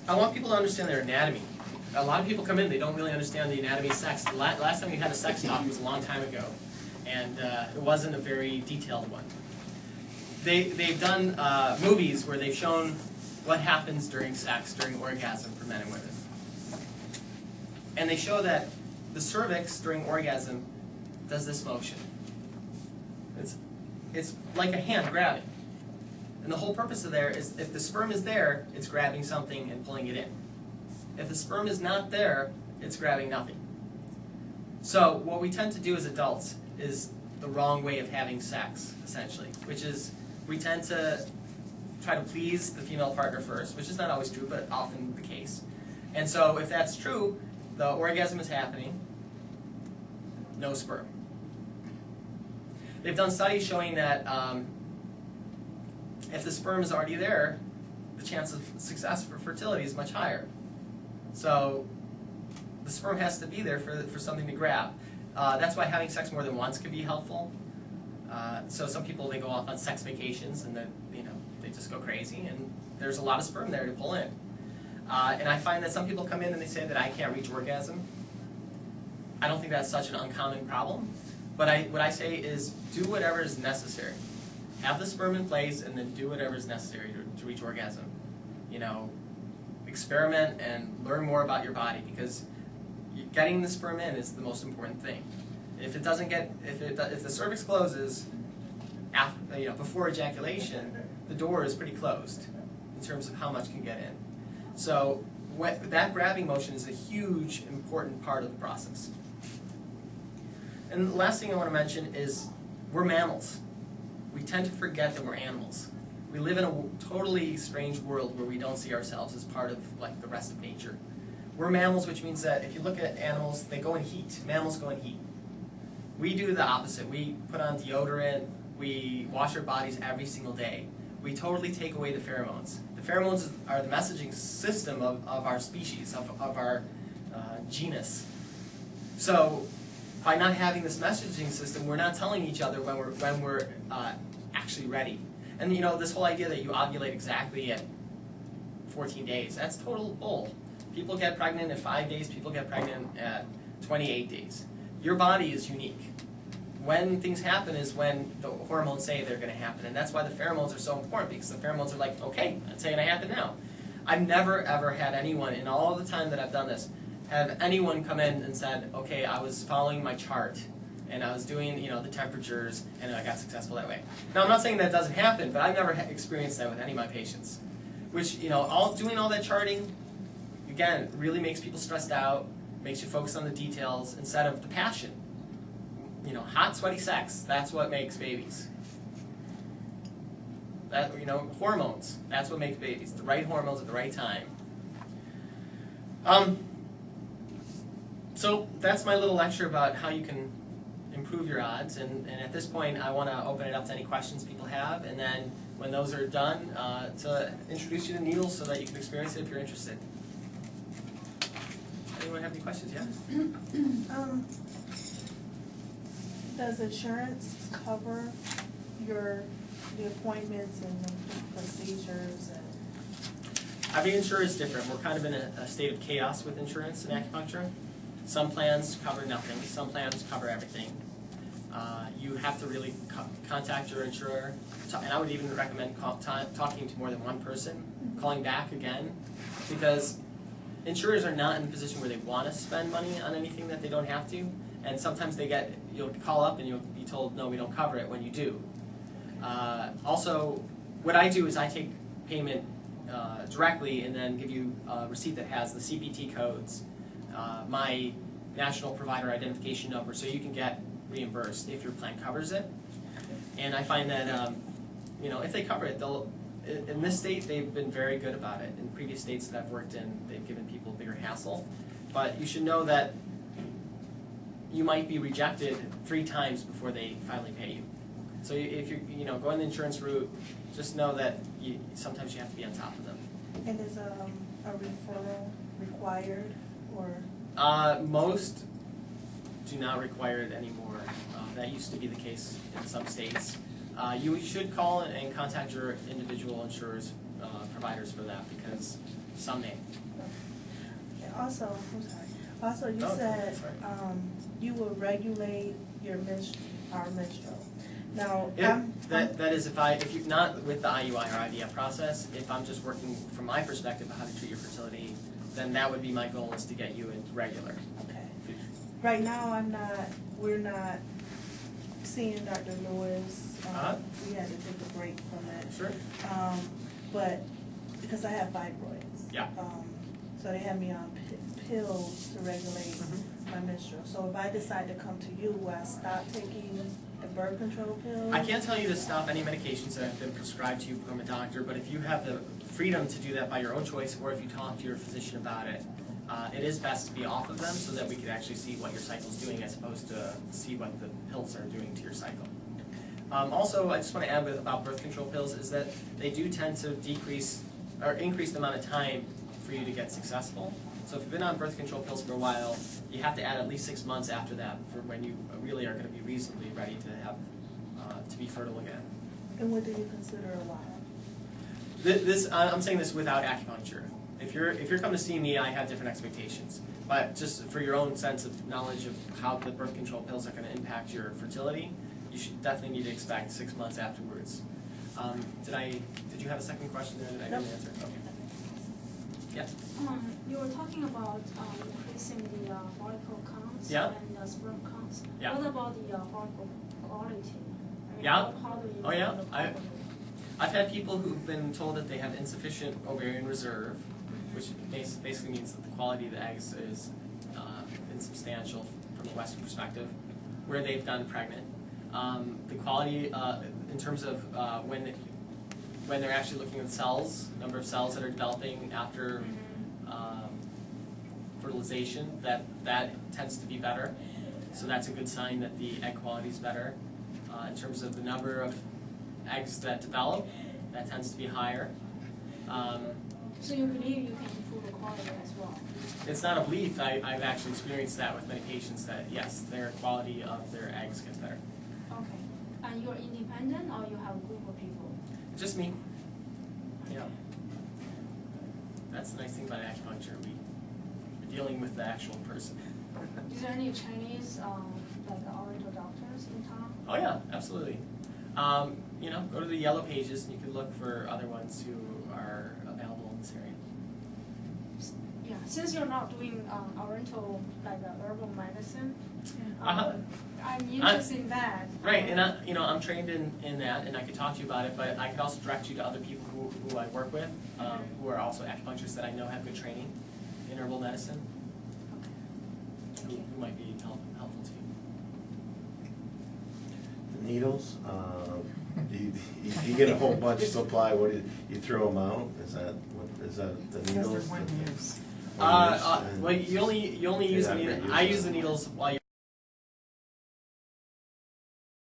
I want people to understand their anatomy. A lot of people come in, they don't really understand the anatomy of sex. Last time we had a sex talk was a long time ago, and it wasn't a very detailed one. They've done movies where they've shown what happens during sex, during orgasm for men and women. And they show that the cervix during orgasm does this motion. It's like a hand grabbing. And the whole purpose of there is if the sperm is there, it's grabbing something and pulling it in. If the sperm is not there, it's grabbing nothing. So what we tend to do as adults is the wrong way of having sex, essentially, which is we tend to try to please the female partner first, which is not always true, but often the case. And so if that's true, the orgasm is happening, no sperm. They've done studies showing that if the sperm is already there, the chance of success for fertility is much higher. So the sperm has to be there for something to grab. That's why having sex more than once can be helpful. So some people, they go off on sex vacations and then, they just go crazy, and there's a lot of sperm there to pull in. And I find that some people come in and they say that I can't reach orgasm. I don't think that's such an uncommon problem. But what I say is do whatever is necessary. Have the sperm in place and then do whatever is necessary to reach orgasm. Experiment and learn more about your body, because getting the sperm in is the most important thing. If the cervix closes after, before ejaculation, the door is pretty closed in terms of how much can get in. So that grabbing motion is a huge, important part of the process. And the last thing I want to mention is we're mammals. We tend to forget that we're animals. We live in a totally strange world where we don't see ourselves as part of the rest of nature. We're mammals, which means that if you look at animals, they go in heat. Mammals go in heat. We do the opposite. We put on deodorant. We wash our bodies every single day. We totally take away the pheromones. The pheromones are the messaging system of our species, of our genus. So by not having this messaging system, we're not telling each other when we're actually ready. And this whole idea that you ovulate exactly at 14 days, that's total bull. People get pregnant at 5 days, people get pregnant at 28 days. Your body is unique. When things happen is when the hormones say they're going to happen, and that's why the pheromones are so important, because the pheromones are like, okay, it's going to happen now. I've never ever had anyone, in all the time that I've done this, have anyone come in and said, okay, I was following my chart, and I was doing the temperatures, and I got successful that way. Now, I'm not saying that doesn't happen, but I've never experienced that with any of my patients. Which, doing all that charting, again, really makes people stressed out, makes you focus on the details instead of the passion. Hot, sweaty sex, that's what makes babies. Hormones, that's what makes babies. The right hormones at the right time. So that's my little lecture about how you can improve your odds. And at this point, I want to open it up to any questions people have. And then when those are done, to introduce you to needles so that you can experience it if you're interested. Anyone have any questions? Yeah? Does insurance cover the appointments and the procedures? Every insurer is different. We're kind of in a state of chaos with insurance and acupuncture. Some plans cover nothing. Some plans cover everything. You have to really contact your insurer, and I would even recommend talking to more than one person, calling back again, because insurers are not in a position where they want to spend money on anything that they don't have to. And sometimes you'll call up and you'll be told, no, we don't cover it when you do. Also, what I do is I take payment directly and then give you a receipt that has the CPT codes, my national provider identification number, so you can get reimbursed if your plan covers it. And I find that, if they cover it, in this state, they've been very good about it. In previous states that I've worked in, they've given people bigger hassle. But you should know that you might be rejected 3 times before they finally pay you. So if you're going the insurance route, just know that sometimes you have to be on top of them. And is a referral required, or? Most do not require it anymore. That used to be the case in some states. You should call and contact your individual insurers, providers for that, because some may. And also, I'm sorry. Also, you No, said sorry. you will regulate our menstrual. Now, That is if you not with the IUI or IVF process, if I'm just working from my perspective of how to treat your fertility, then that would be my goal, is to get you in regular. okay. Right now, we're not seeing Dr. Lewis. We had to take a break from it. Sure. But because I have fibroids. Yeah. So they have me on pills to regulate my menstrual. So if I decide to come to you, will I stop taking the birth control pills? I can't tell you to stop any medications that have been prescribed to you from a doctor, but if you have the freedom to do that by your own choice, or if you talk to your physician about it, it is best to be off of them so that we can actually see what your cycle is doing as opposed to see what the pills are doing to your cycle. Also, I just want to add about birth control pills is that they do tend to decrease or increase the amount of time for you to get successful. So if you've been on birth control pills for a while, you have to add at least 6 months after that for when you really are going to be reasonably ready to have to be fertile again. And what do you consider a while? I'm saying this without acupuncture. If you're coming to see me, I have different expectations. But just for your own sense of knowledge of how the birth control pills are going to impact your fertility, you should definitely need to expect 6 months afterwards. Did you have a second question there that I didn't answer? Okay. Yeah. You were talking about increasing the follicle counts Yeah. and the sperm counts. Yeah. What about the follicle quality? I mean, Yeah. How do you Oh, yeah. develop quality? I've had people who've been told that they have insufficient ovarian reserve, which basically means that the quality of the eggs is insubstantial from a Western perspective, where they've gotten pregnant. The quality in terms of when they're actually looking at cells, number of cells that are developing after fertilization, that tends to be better. So that's a good sign that the egg quality is better. In terms of the number of eggs that develop, that tends to be higher. So you believe you can improve the quality as well? It's not a belief. I've actually experienced that with many patients that, yes, their quality of their eggs gets better. Okay. And you're independent or you have a group of people? Just me. Yeah. That's the nice thing about acupuncture. We're dealing with the actual person. Is there any Chinese like oriental doctors in town? Oh yeah, absolutely. Go to the yellow pages and you can look for other ones who are available in this area. Yeah, since you're not doing oriental like herbal medicine, I'm interested in that. Right, and I'm trained in that, and I could talk to you about it, but I could also direct you to other people who I work with, who are also acupuncturists that I know have good training in herbal medicine, who might be helpful to you. The needles, you get a whole bunch of supply. What do you throw them out? Is that the needles? One use. Well, you only use the needles. I use the needles while you're